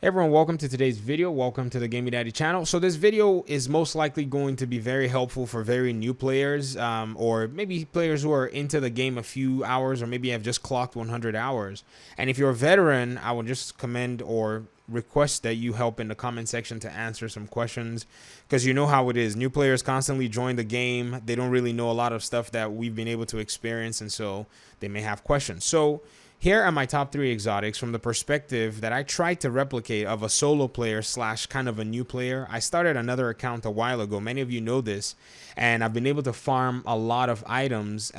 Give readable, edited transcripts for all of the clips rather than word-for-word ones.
Hey everyone, welcome to today's video. Welcome to the Gaming Daddy channel. So this video is most likely going to be very helpful for very new players, or maybe players who are into the game a few hours, or maybe have just clocked 100 hours. And if you're a veteran, I would just commend or request that you help in the comment section to answer some questions, because you know how it is. New players constantly join the game. They don't really know a lot of stuff that we've been able to experience, and so they may have questions. So here are my top 3 exotics from the perspective that I tried to replicate of a solo player slash kind of a new player. I started another account a while ago. Many of you know this, and I've been able to farm a lot of items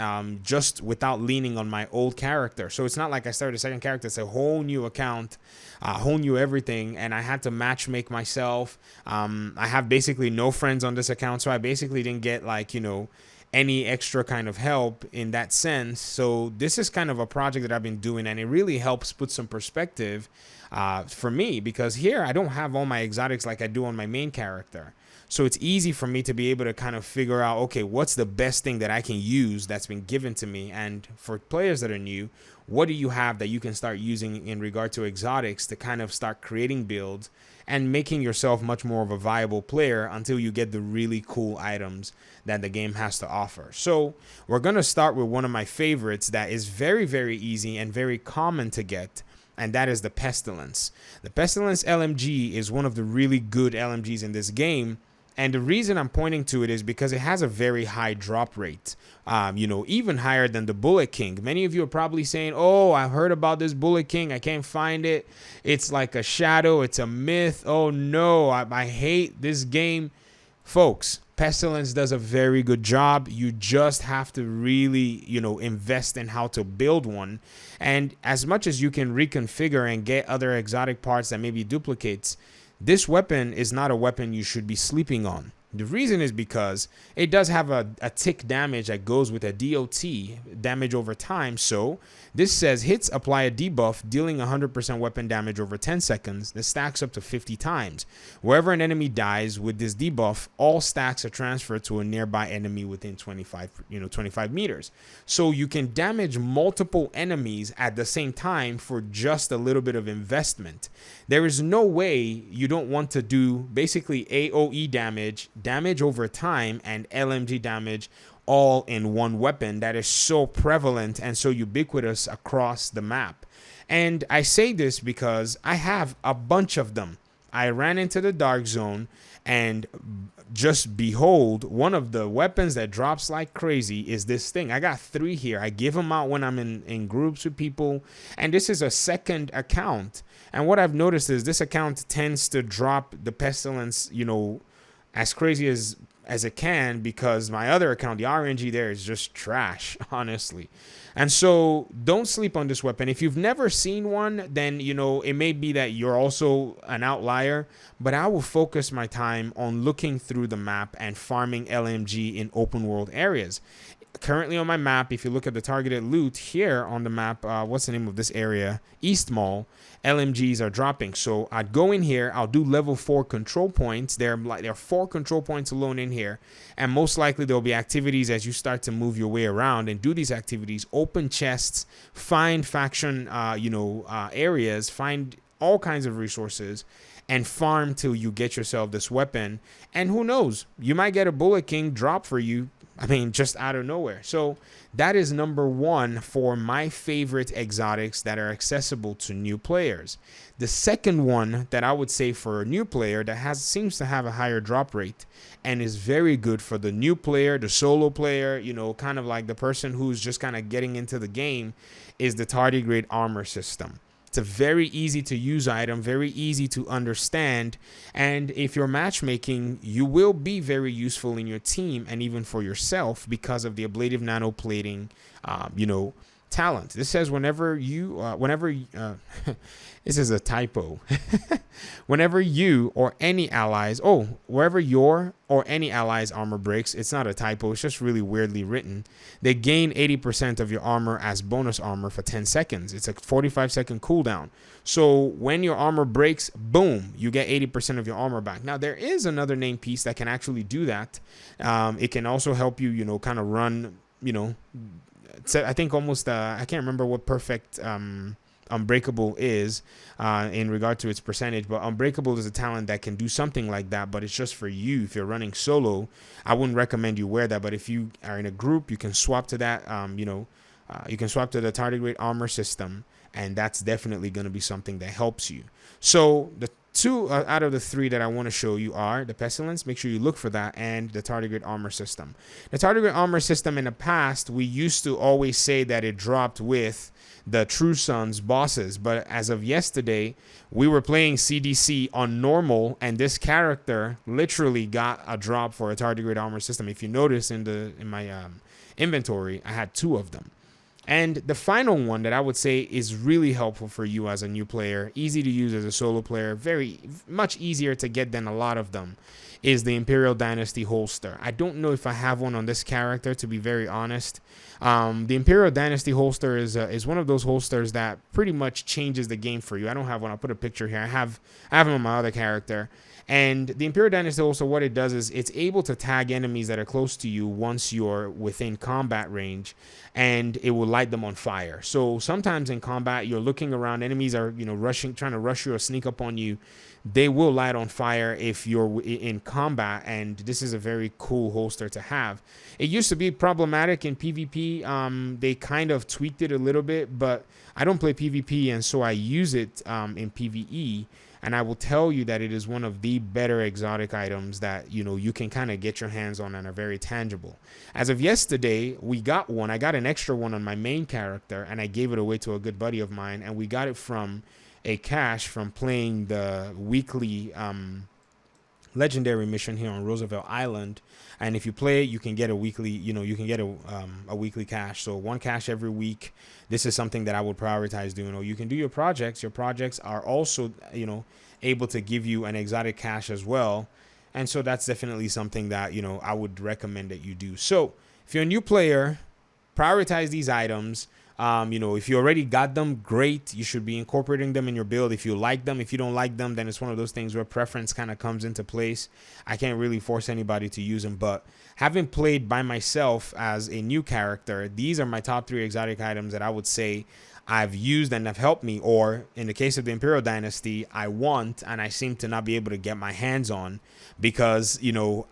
just without leaning on my old character. So it's not like I started a second character. It's a whole new account, whole new everything, and I had to match make myself. I have basically no friends on this account, so I basically didn't get any extra kind of help in that sense. So this is kind of a project that I've been doing, and it really helps put some perspective for me, because here I don't have all my exotics like I do on my main character. So it's easy for me to be able to kind of figure out, okay, what's the best thing that I can use that's been given to me? And for players that are new, what do you have that you can start using in regard to exotics to kind of start creating builds and making yourself much more of a viable player until you get the really cool items that the game has to offer? So we're going to start with one of my favorites that is very, very easy and very common to get, and that is the Pestilence. The Pestilence LMG is one of the really good LMGs in this game. And the reason I'm pointing to it is because it has a very high drop rate, even higher than the Bullet King. Many of you are probably saying, oh, I've heard about this Bullet King. I can't find it. It's like a shadow. It's a myth. Oh, no, I hate this game. Folks, Pestilence does a very good job. You just have to really, invest in how to build one. And as much as you can reconfigure and get other exotic parts that maybe duplicates, this weapon is not a weapon you should be sleeping on. The reason is because it does have a tick damage that goes with a DOT, damage over time. So this says hits apply a debuff, dealing 100% weapon damage over 10 seconds. This stacks up to 50 times. Wherever an enemy dies with this debuff, all stacks are transferred to a nearby enemy within 25 meters. So you can damage multiple enemies at the same time for just a little bit of investment. There is no way you don't want to do basically AoE damage over time, and LMG damage all in one weapon that is so prevalent and so ubiquitous across the map. And I say this because I have a bunch of them. I ran into the Dark Zone, and just behold, one of the weapons that drops like crazy is this thing. I got 3 here. I give them out when I'm in groups with people, and this is a second account. And what I've noticed is this account tends to drop the Pestilence, as crazy as it can, because my other account, the RNG there, is just trash, honestly. And so don't sleep on this weapon. If you've never seen one, then it may be that you're also an outlier, but I will focus my time on looking through the map and farming LMG in open world areas. Currently on my map, if you look at the targeted loot here on the map, what's the name of this area? East Mall. LMGs are dropping. So I'd go in here, I'll do level 4 control points. There are 4 control points alone in here, and most likely there'll be activities as you start to move your way around and do these activities. Open chests, find faction areas, find all kinds of resources, and farm till you get yourself this weapon. And who knows, you might get a Bullet King drop for you, just out of nowhere. So that is number 1 for my favorite exotics that are accessible to new players. The second one that I would say for a new player that seems to have a higher drop rate and is very good for the new player, the solo player, kind of like the person who's just kind of getting into the game, is the tardigrade armor system. It's a very easy to use item, very easy to understand, and if you're matchmaking, you will be very useful in your team and even for yourself because of the ablative nanoplating, talent. This says whenever this is a typo. Whenever you or any allies, wherever your or any allies armor breaks, it's not a typo, it's just really weirdly written. They gain 80% of your armor as bonus armor for 10 seconds. It's a 45-second cooldown. So when your armor breaks, boom, you get 80% of your armor back. Now there is another name piece that can actually do that. It can also help you, kind of run, I think almost, I can't remember what perfect Unbreakable is in regard to its percentage, but Unbreakable is a talent that can do something like that, but it's just for you. If you're running solo, I wouldn't recommend you wear that, but if you are in a group, you can swap to that. You can swap to the tardigrade armor system, and that's definitely going to be something that helps you. So the two out of the three that I want to show you are the Pestilence. Make sure you look for that, and the tardigrade armor system. The tardigrade armor system, in the past, we used to always say that it dropped with the True Sons bosses, but as of yesterday, we were playing CDC on normal, and this character literally got a drop for a tardigrade armor system. If you notice in my inventory, I had 2 of them. And the final one that I would say is really helpful for you as a new player, easy to use as a solo player, very much easier to get than a lot of them, is the Imperial Dynasty holster. I don't know if I have one on this character, to be very honest. The Imperial Dynasty holster is one of those holsters that pretty much changes the game for you. I don't have one. I'll put a picture here. I have them on my other character. And the Imperial Dynasty holster, what it does is it's able to tag enemies that are close to you once you're within combat range, and it will light them on fire. So sometimes in combat, you're looking around, enemies are, trying to rush you or sneak up on you. They will light on fire if you're in combat, and this is a very cool holster to have. It used to be problematic in PvP. They kind of tweaked it a little bit, but I don't play PvP, and so I use it in PvE. And I will tell you that it is one of the better exotic items that, you can kind of get your hands on and are very tangible. As of yesterday, we got one. I got an extra one on my main character, and I gave it away to a good buddy of mine. And we got it from a cache from playing the weekly legendary mission here on Roosevelt Island. And if you play it, you can get a weekly, you can get a weekly cache. So 1 cache every week. This is something that I would prioritize doing. Or you can do your projects. Your projects are also, able to give you an exotic cache as well. And so that's definitely something that, I would recommend that you do. So if you're a new player, prioritize these items. If you already got them, great. You should be incorporating them in your build. If you like them, if you don't like them, then it's one of those things where preference kind of comes into place. I can't really force anybody to use them, but having played by myself as a new character, these are my top 3 exotic items that I would say I've used and have helped me, or in the case of the Imperial Dynasty, I want and I seem to not be able to get my hands on because,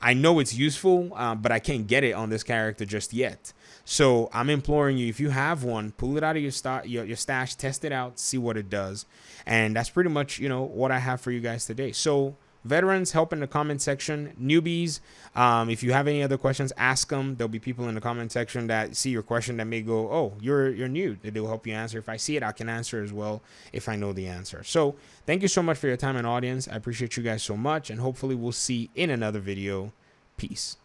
I know it's useful, but I can't get it on this character just yet. So I'm imploring you, if you have one, pull it out of your stash, test it out, see what it does. And that's pretty much, what I have for you guys today. So veterans, help in the comment section. Newbies, if you have any other questions, ask them. There'll be people in the comment section that see your question that may go, oh, you're new. They'll help you answer. If I see it, I can answer as well if I know the answer. So thank you so much for your time and audience. I appreciate you guys so much, and hopefully we'll see in another video. Peace.